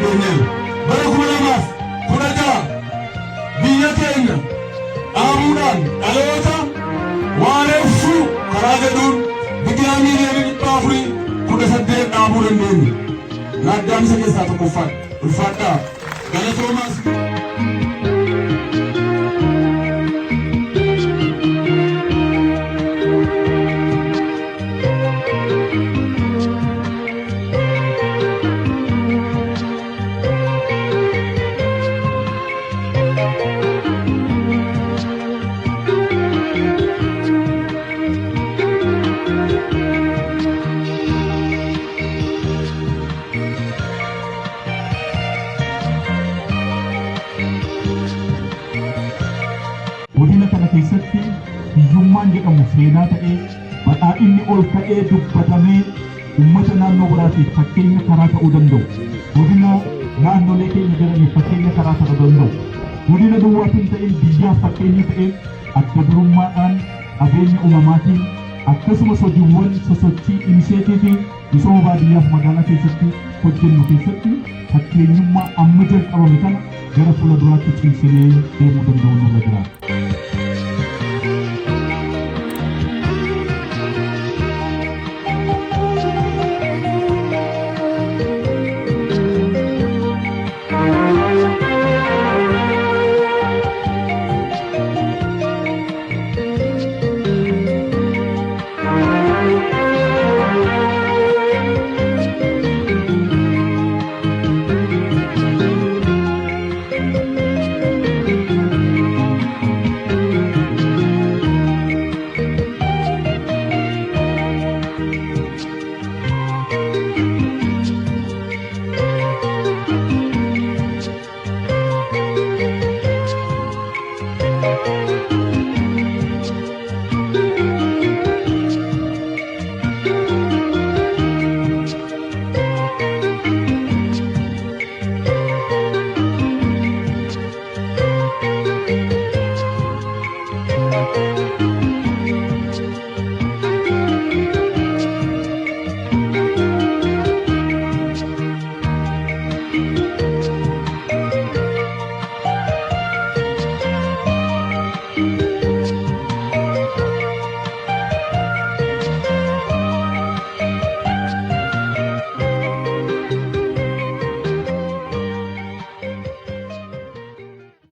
dandeenyeera. Bara 2016 biyya keenya dhaabuudhaan dhaloota waareessuu karaa jedhuun biqilaa miiliyoonii 418 dhaabuu dandeenye. Naaddaan isa keessaa tokkoffaadha. Ulfaadhaa galatoomaas. Godina kana keessatti hiyyummaan jedhamu seenaa ta'ee badhaadhinni ol ka'ee dubbatamee uummata naannoo biraatiif fakkeenya karaa ta'uu danda'u. Godina naannolee keenya jiraniif fakkeenya karaa ta'uu danda'u. Godina duwwaatiin ta'een biyyaaf fakkeenya ta'ee adda durummaadhaan qabeenya uumamaatiin akkasumas hojiiwwan sosochii initiatiivii misooma baadiyyaaf magaalaa keessatti hojjennu keessatti fakkeenyummaa amma jalqabame kana gara fuulduraatti cimsinee deemuu danda'u nurra jira.